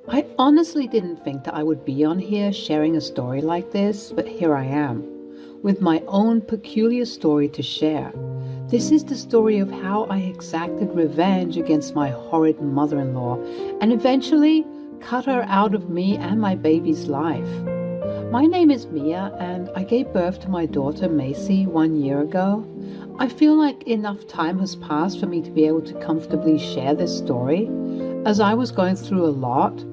I honestly didn't think that I would be on here sharing a story like this, but here I am, with my own peculiar story to share. This is the story of how I exacted revenge against my horrid mother-in-law and eventually cut her out of me and my baby's life. My name is Mia, and I gave birth to my daughter Macy 1 year ago. I feel like enough time has passed for me to be able to comfortably share this story, as I was going through a lot.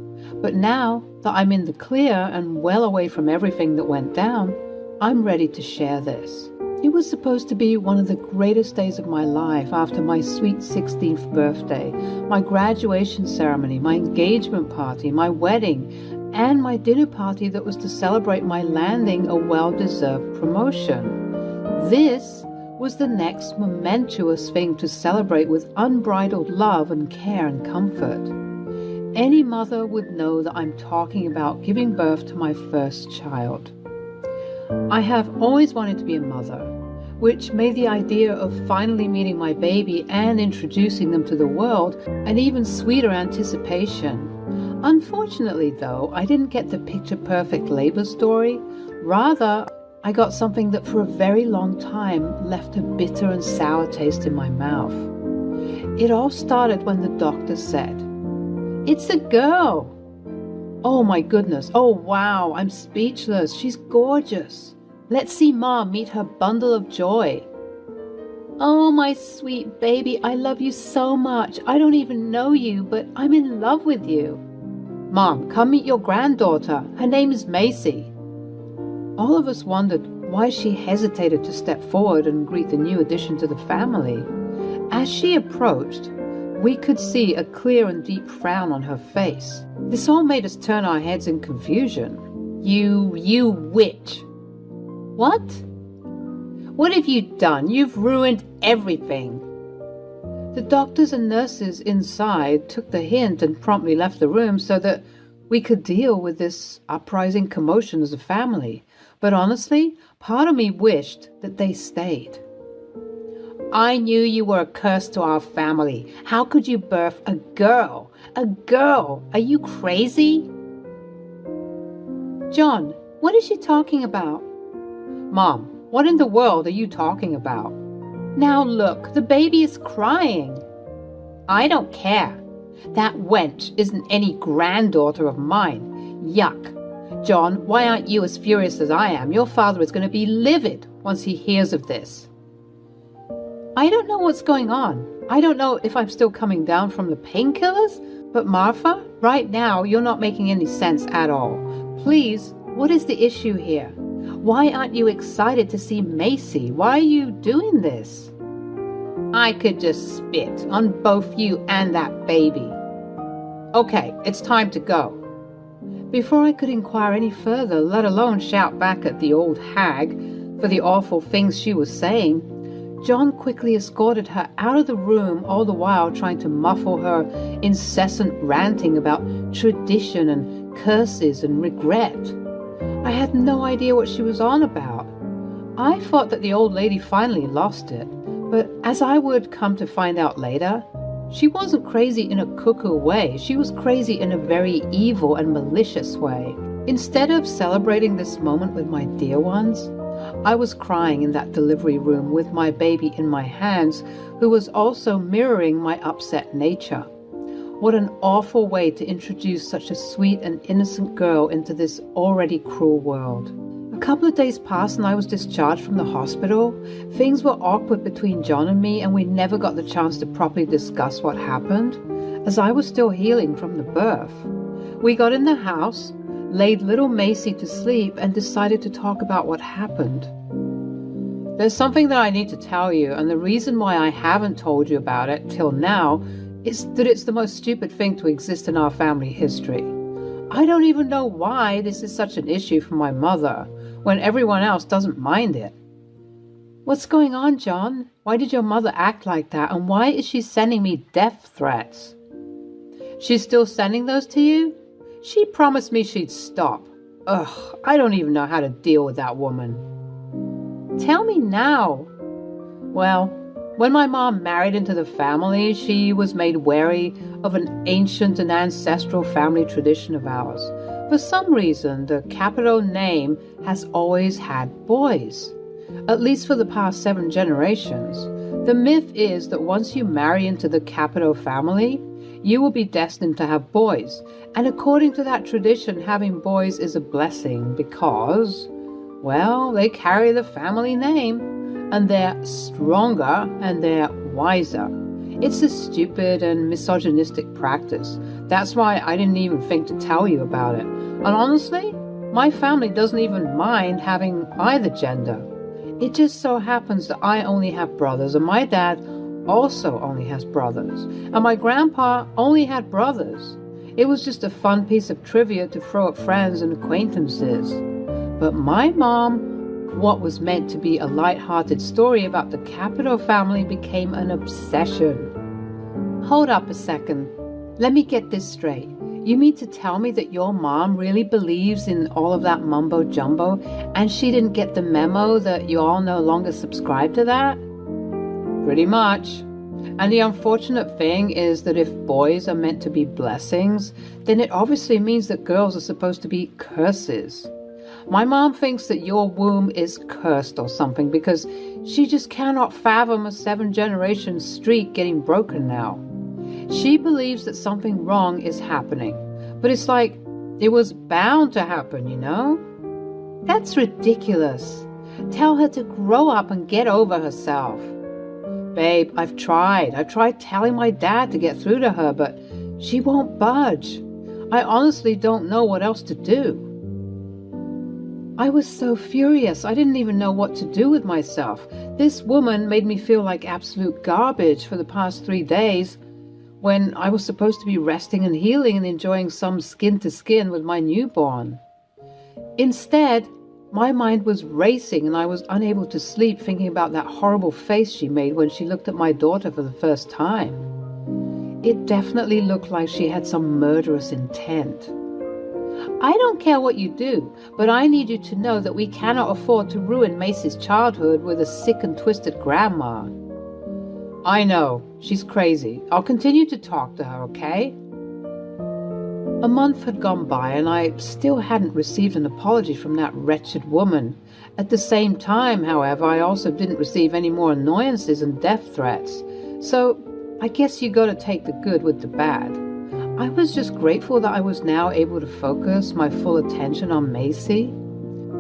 But now that I'm in the clear and well away from everything that went down, I'm ready to share this. It was supposed to be one of the greatest days of my life after my sweet 16th birthday, my graduation ceremony, my engagement party, my wedding, and my dinner party that was to celebrate my landing a well-deserved promotion. This was the next momentous thing to celebrate with unbridled love and care and comfort. Any mother would know that I'm talking about giving birth to my first child. I have always wanted to be a mother, which made the idea of finally meeting my baby and introducing them to the world an even sweeter anticipation. Unfortunately, though, I didn't get the picture-perfect labor story. Rather, I got something that for a very long time left a bitter and sour taste in my mouth. It all started when the doctor said, "It's a girl." Oh my goodness. Oh wow, I'm speechless. She's gorgeous. Let's see Mom meet her bundle of joy. "Oh my sweet baby, I love you so much. I don't even know you, but I'm in love with you." "Mom, come meet your granddaughter. Her name is Macy." All of us wondered why she hesitated to step forward and greet the new addition to the family. As she approached, we could see a clear and deep frown on her face. This all made us turn our heads in confusion. You witch." "What? What have you done? You've ruined everything." The doctors and nurses inside took the hint and promptly left the room so that we could deal with this uprising commotion as a family. But honestly, part of me wished that they stayed. "I knew you were a curse to our family. How could you birth a girl? A girl? Are you crazy?" "John, what is she talking about?" "Mom, what in the world are you talking about?" "Now look, the baby is crying." "I don't care. That wench isn't any granddaughter of mine. Yuck. John, why aren't you as furious as I am? Your father is going to be livid once he hears of this." "I don't know what's going on. I don't know if I'm still coming down from the painkillers, but Martha, right now you're not making any sense at all. Please, what is the issue here? Why aren't you excited to see Macy? Why are you doing this?" "I could just spit on both you and that baby." "Okay, it's time to go." Before I could inquire any further, let alone shout back at the old hag for the awful things she was saying, John quickly escorted her out of the room, all the while trying to muffle her incessant ranting about tradition and curses and regret. I had no idea what she was on about. I thought that the old lady finally lost it, but as I would come to find out later, she wasn't crazy in a cuckoo way. She was crazy in a very evil and malicious way. Instead of celebrating this moment with my dear ones, I was crying in that delivery room with my baby in my hands, who was also mirroring my upset nature. What an awful way to introduce such a sweet and innocent girl into this already cruel world. A couple of days passed and I was discharged from the hospital. Things were awkward between John and me, and we never got the chance to properly discuss what happened, as I was still healing from the birth. We got in the house, laid little Macy to sleep, and decided to talk about what happened. There's something that I need to tell you, and the reason why I haven't told you about it till now is that it's the most stupid thing to exist in our family history. I don't even know why this is such an issue for my mother, when everyone else doesn't mind it. What's going on, John? Why did your mother act like that, and why is she sending me death threats? She's still sending those to you? She promised me she'd stop. Ugh, I don't even know how to deal with that woman. Tell me now. Well, When my mom married into the family, she was made wary of an ancient and ancestral family tradition of ours. For some reason, the Capito name has always had boys, at least for the past 7 generations. The myth is that once you marry into the Capito family, you will be destined to have boys. And according to that tradition, having boys is a blessing because, well, they carry the family name. And they're stronger and they're wiser. It's a stupid and misogynistic practice. That's why I didn't even think to tell you about it. And honestly, my family doesn't even mind having either gender. It just so happens that I only have brothers, and my dad also only has brothers. And my grandpa only had brothers. It was just a fun piece of trivia to throw at friends and acquaintances. But my mom, what was meant to be a light-hearted story about the Capito family became an obsession. Hold up a second. Let me get this straight. You mean to tell me that your mom really believes in all of that mumbo-jumbo and she didn't get the memo that you all no longer subscribe to that? Pretty much. And the unfortunate thing is that if boys are meant to be blessings, then it obviously means that girls are supposed to be curses. My mom thinks that your womb is cursed or something because she just cannot fathom a 7-generation streak getting broken now. She believes that something wrong is happening, but it's like it was bound to happen, you know? That's ridiculous. Tell her to grow up and get over herself. Babe, I've tried. I've tried telling my dad to get through to her, but she won't budge. I honestly don't know what else to do. I was so furious, I didn't even know what to do with myself. This woman made me feel like absolute garbage for the past 3 days when I was supposed to be resting and healing and enjoying some skin-to-skin with my newborn. Instead, my mind was racing and I was unable to sleep thinking about that horrible face she made when she looked at my daughter for the first time. It definitely looked like she had some murderous intent. I don't care what you do, but I need you to know that we cannot afford to ruin Macy's childhood with a sick and twisted grandma. I know, she's crazy. I'll continue to talk to her, okay? A month had gone by and I still hadn't received an apology from that wretched woman. At the same time, however, I also didn't receive any more annoyances and death threats. So I guess you gotta take the good with the bad. I was just grateful that I was now able to focus my full attention on Macy.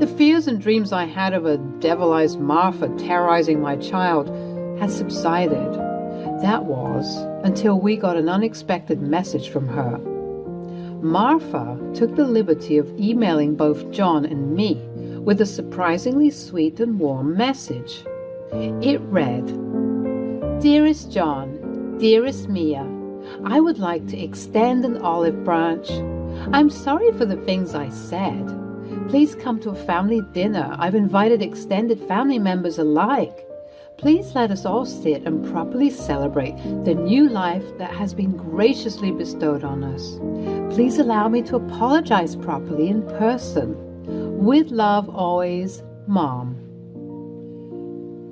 The fears and dreams I had of a devilized Martha terrorizing my child had subsided. That was until we got an unexpected message from her. Martha took the liberty of emailing both John and me with a surprisingly sweet and warm message. It read, "Dearest John, dearest Mia, I would like to extend an olive branch. I'm sorry for the things I said. Please come to a family dinner. I've invited extended family members alike. Please let us all sit and properly celebrate the new life that has been graciously bestowed on us. Please allow me to apologize properly in person. With love always, Mom."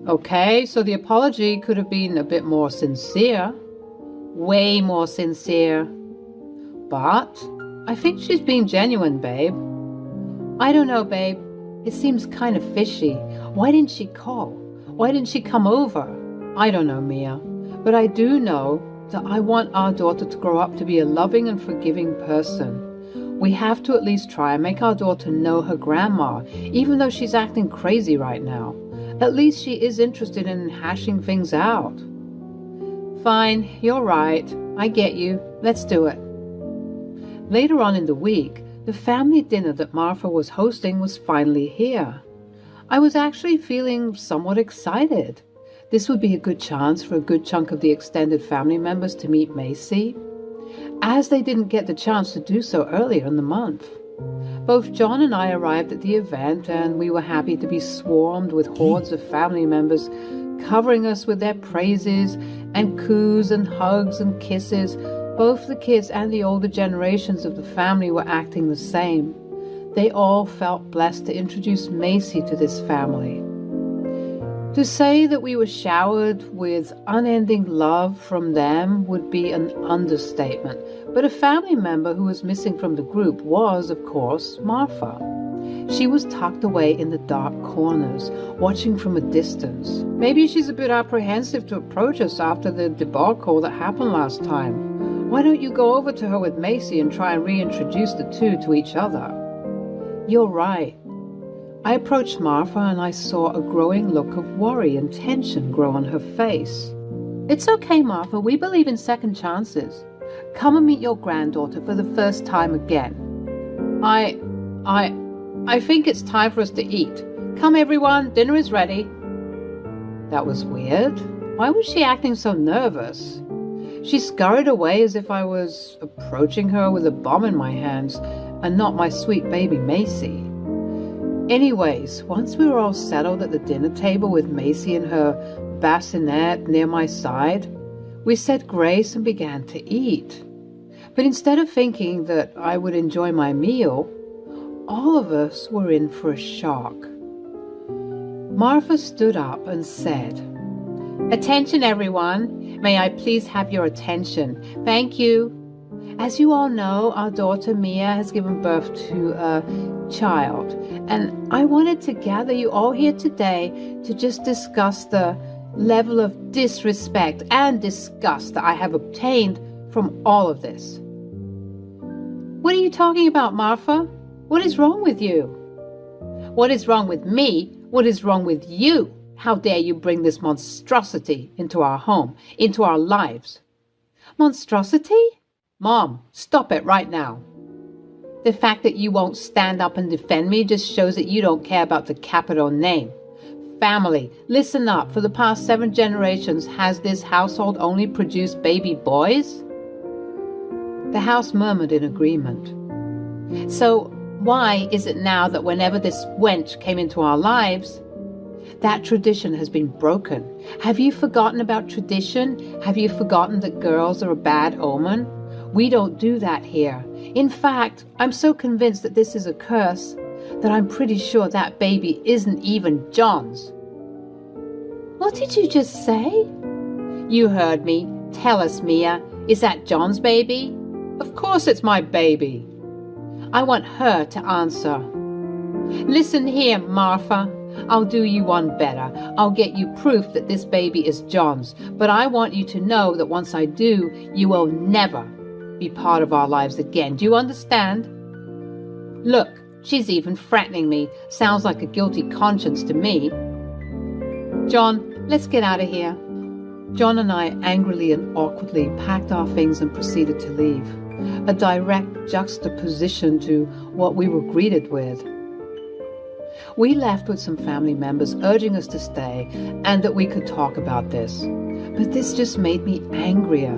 Okay, so the apology could have been a bit more sincere. Way more sincere. But I think she's being genuine, babe. I don't know, babe. It seems kind of fishy. Why didn't she call? Why didn't she come over? I don't know, Mia. But I do know that I want our daughter to grow up to be a loving and forgiving person. We have to at least try and make our daughter know her grandma, even though she's acting crazy right now. At least she is interested in hashing things out. Fine, you're right. I get you. Let's do it. Later on in the week, the family dinner that Martha was hosting was finally here. I was actually feeling somewhat excited. This would be a good chance for a good chunk of the extended family members to meet Macy, as they didn't get the chance to do so earlier in the month. Both John and I arrived at the event, and we were happy to be swarmed with hordes of family members covering us with their praises and coos and hugs and kisses. Both the kids and the older generations of the family were acting the same. They all felt blessed to introduce Macy to this family. To say that we were showered with unending love from them would be an understatement, but a family member who was missing from the group was, of course, Marfa. She was tucked away in the dark corners, watching from a distance. Maybe she's a bit apprehensive to approach us after the debacle that happened last time. Why don't you go over to her with Macy and try and reintroduce the two to each other? You're right. I approached Marfa and I saw a growing look of worry and tension grow on her face. It's okay, Marfa. We believe in second chances. Come and meet your granddaughter for the first time again. I think it's time for us to eat. Come, everyone. Dinner is ready. That was weird. Why was she acting so nervous? She scurried away as if I was approaching her with a bomb in my hands and not my sweet baby Macy. Anyways, once we were all settled at the dinner table with Macy and her bassinet near my side, we said grace and began to eat. But instead of thinking that I would enjoy my meal, all of us were in for a shock. Marfa stood up and said, "Attention, everyone. May I please have your attention? Thank you. As you all know, our daughter Mia has given birth to a child, and I wanted to gather you all here today to just discuss the level of disrespect and disgust that I have obtained from all of this." What are you talking about, Marfa? What is wrong with you? What is wrong with me? What is wrong with you? How dare you bring this monstrosity into our home, into our lives? Monstrosity? Mom, stop it right now. The fact that you won't stand up and defend me just shows that you don't care about the capital name. Family, listen up. For the past 7 generations, has this household only produced baby boys? The house murmured in agreement. So why is it now that whenever this wench came into our lives, that tradition has been broken? Have you forgotten about tradition? Have you forgotten that girls are a bad omen? We don't do that here. In fact, I'm so convinced that this is a curse that I'm pretty sure that baby isn't even John's. What did you just say? You heard me. Tell us, Mia. Is that John's baby? Of course it's my baby. I want her to answer. Listen here, Marfa. I'll do you one better. I'll get you proof that this baby is John's. But I want you to know that once I do, you will never be part of our lives again. Do you understand? Look, she's even threatening me. Sounds like a guilty conscience to me. John, let's get out of here. John and I angrily and awkwardly packed our things and proceeded to leave. A direct juxtaposition to what we were greeted with. We left with some family members urging us to stay and that we could talk about this. But this just made me angrier.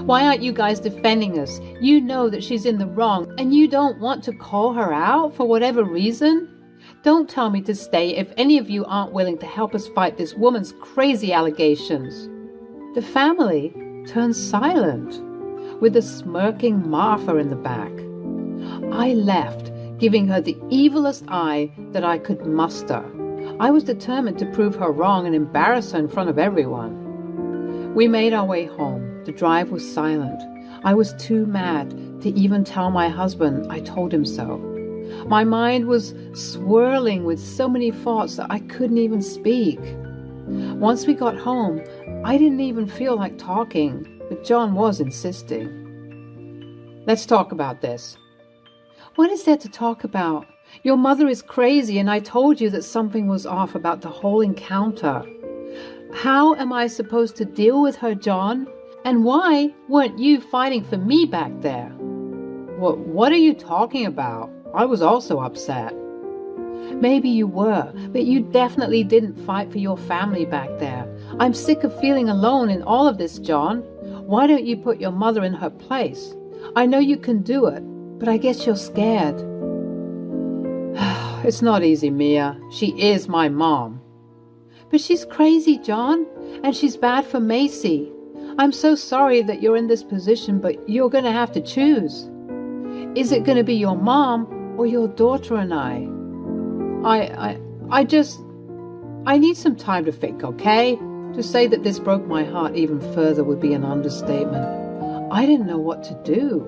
Why aren't you guys defending us? You know that she's in the wrong and you don't want to call her out for whatever reason? Don't tell me to stay if any of you aren't willing to help us fight this woman's crazy allegations. The family turned silent, with a smirking Marfa in the back. I left, giving her the evilest eye that I could muster. I was determined to prove her wrong and embarrass her in front of everyone. We made our way home. The drive was silent. I was too mad to even tell my husband I told him so. My mind was swirling with so many thoughts that I couldn't even speak. Once we got home, I didn't even feel like talking, but John was insisting. Let's talk about this. What is there to talk about? Your mother is crazy, and I told you that something was off about the whole encounter. How am I supposed to deal with her, John? And why weren't you fighting for me back there? What are you talking about? I was also upset. Maybe you were, but you definitely didn't fight for your family back there. I'm sick of feeling alone in all of this, John. Why don't you put your mother in her place? I know you can do it, but I guess you're scared. It's not easy, Mia. She is my mom. But she's crazy, John, and she's bad for Macy. I'm so sorry that you're in this position, but you're going to have to choose. Is it going to be your mom or your daughter and I I need some time to think, okay? To say that this broke my heart even further would be an understatement. I didn't know what to do.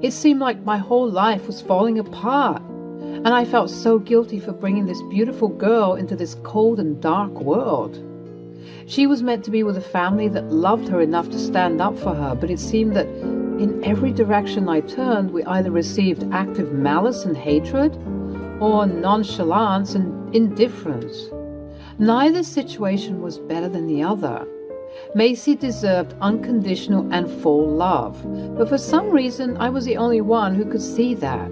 It seemed like my whole life was falling apart, and I felt so guilty for bringing this beautiful girl into this cold and dark world. She was meant to be with a family that loved her enough to stand up for her, but it seemed that in every direction I turned, we either received active malice and hatred, or nonchalance and indifference. Neither situation was better than the other. Macy deserved unconditional and full love, but for some reason I was the only one who could see that.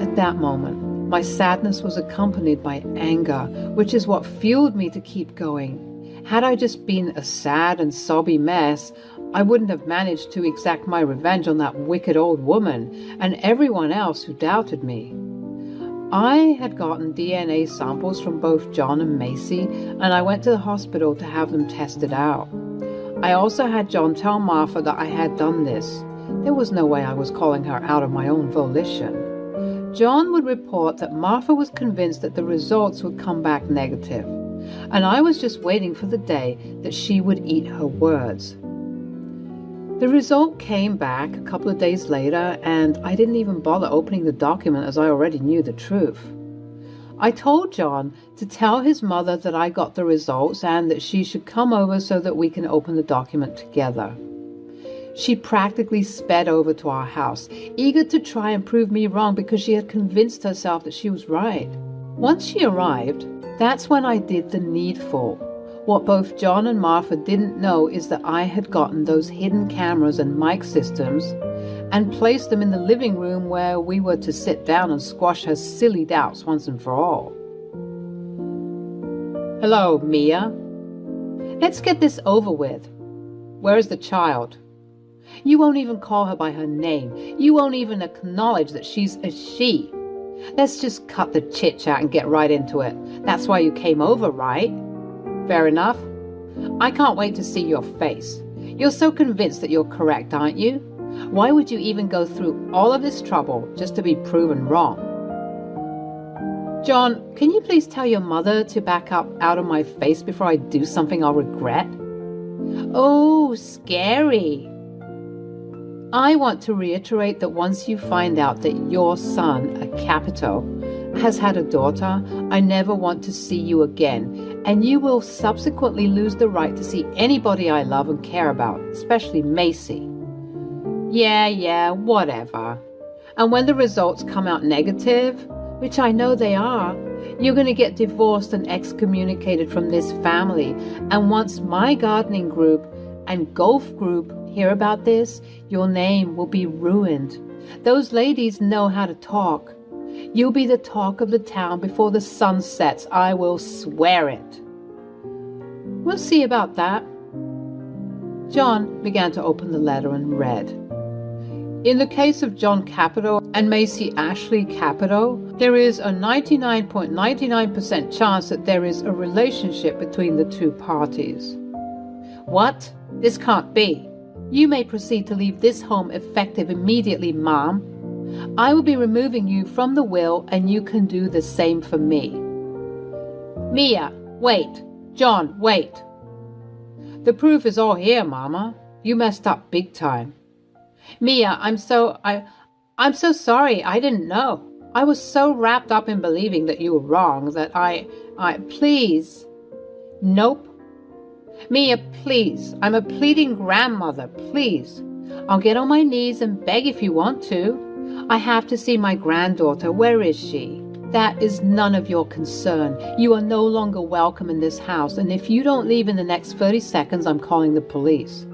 At that moment, my sadness was accompanied by anger, which is what fueled me to keep going. Had I just been a sad and sobby mess, I wouldn't have managed to exact my revenge on that wicked old woman and everyone else who doubted me. I had gotten DNA samples from both John and Macy, and I went to the hospital to have them tested out. I also had John tell Martha that I had done this. There was no way I was calling her out of my own volition. John would report that Martha was convinced that the results would come back negative, and I was just waiting for the day that she would eat her words. The result came back a couple of days later, and I didn't even bother opening the document as I already knew the truth. I told John to tell his mother that I got the results and that she should come over so that we can open the document together. She practically sped over to our house, eager to try and prove me wrong because she had convinced herself that she was right. Once she arrived, that's when I did the needful. What both John and Martha didn't know is that I had gotten those hidden cameras and mic systems and placed them in the living room where we were to sit down and squash her silly doubts once and for all. Hello, Mia. Let's get this over with. Where is the child? You won't even call her by her name. You won't even acknowledge that she's a she. Let's just cut the chit-chat and get right into it. That's why you came over, right? Fair enough. I can't wait to see your face. You're so convinced that you're correct, aren't you? Why would you even go through all of this trouble just to be proven wrong? John, can you please tell your mother to back up out of my face before I do something I'll regret? Oh, scary. I want to reiterate that once you find out that your son, a Capito, has had a daughter, I never want to see you again, and you will subsequently lose the right to see anybody I love and care about, especially Macy. Yeah, whatever. And when the results come out negative, which I know they are, you're going to get divorced and excommunicated from this family, and once my gardening group and golf group hear about this, your name will be ruined. Those ladies know how to talk. You'll be the talk of the town before the sun sets. I will swear it. We'll see about that. John began to open the letter and read. In the case of John Capito and Macy Ashley Capito, there is a 99.99% chance that there is a relationship between the two parties. What? This can't be. You may proceed to leave this home effective immediately, Mom. I will be removing you from the will, and you can do the same for me. Mia, wait. John, wait. The proof is all here, Mama. You messed up big time. Mia, I'm so sorry. I didn't know. I was so wrapped up in believing that you were wrong that please. Nope. Mia, please. I'm a pleading grandmother. Please. I'll get on my knees and beg if you want to. I have to see my granddaughter. Where is she? That is none of your concern. You are no longer welcome in this house, and if you don't leave in the next 30 seconds, I'm calling the police.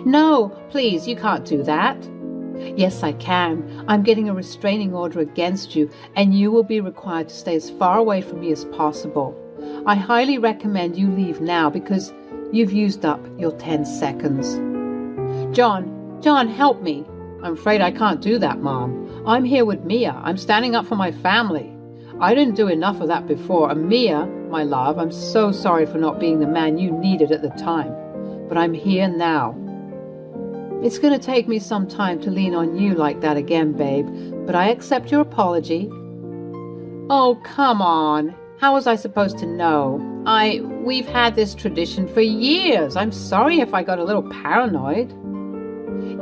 No, please, you can't do that. Yes, I can. I'm getting a restraining order against you, and you will be required to stay as far away from me as possible. I highly recommend you leave now because you've used up your 10 seconds. John, help me. I'm afraid I can't do that, Mom. I'm here with Mia. I'm standing up for my family. I didn't do enough of that before, and Mia, my love, I'm so sorry for not being the man you needed at the time. But I'm here now. It's going to take me some time to lean on you like that again, babe, but I accept your apology. Oh, come on. How was I supposed to know? We've had this tradition for years. I'm sorry if I got a little paranoid.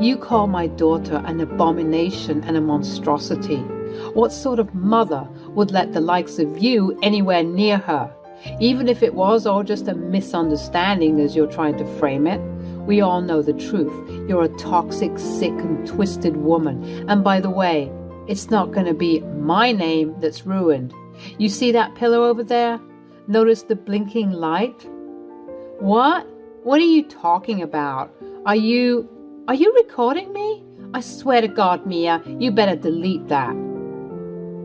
You call my daughter an abomination and a monstrosity. What sort of mother would let the likes of you anywhere near her? Even if it was all just a misunderstanding as you're trying to frame it. We all know the truth. You're a toxic, sick, and twisted woman. And by the way, it's not going to be my name that's ruined. You see that pillow over there? Notice the blinking light? What? What are you talking about? Are you recording me? I swear to God, Mia, you better delete that.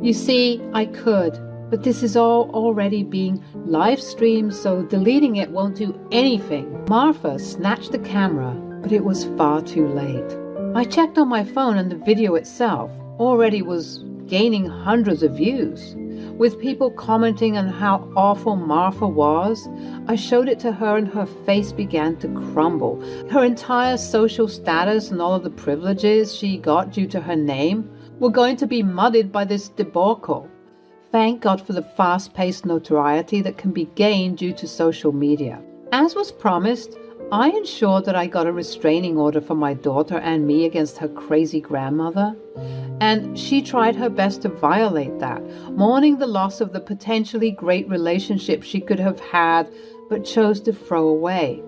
You see, I could, but this is all already being live streamed, so deleting it won't do anything. Martha snatched the camera, but it was far too late. I checked on my phone and the video itself already was gaining hundreds of views. With people commenting on how awful Martha was, I showed it to her and her face began to crumble. Her entire social status and all of the privileges she got due to her name were going to be muddied by this debacle. Thank God for the fast-paced notoriety that can be gained due to social media. As was promised, I ensured that I got a restraining order for my daughter and me against her crazy grandmother. And she tried her best to violate that, mourning the loss of the potentially great relationship she could have had, but chose to throw away.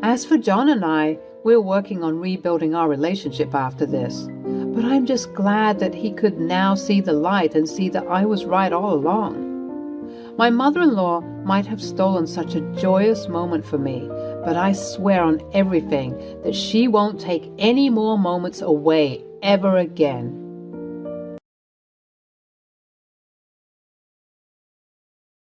As for John and I, we're working on rebuilding our relationship after this. But I'm just glad that he could now see the light and see that I was right all along. My mother-in-law might have stolen such a joyous moment for me, but I swear on everything that she won't take any more moments away ever again.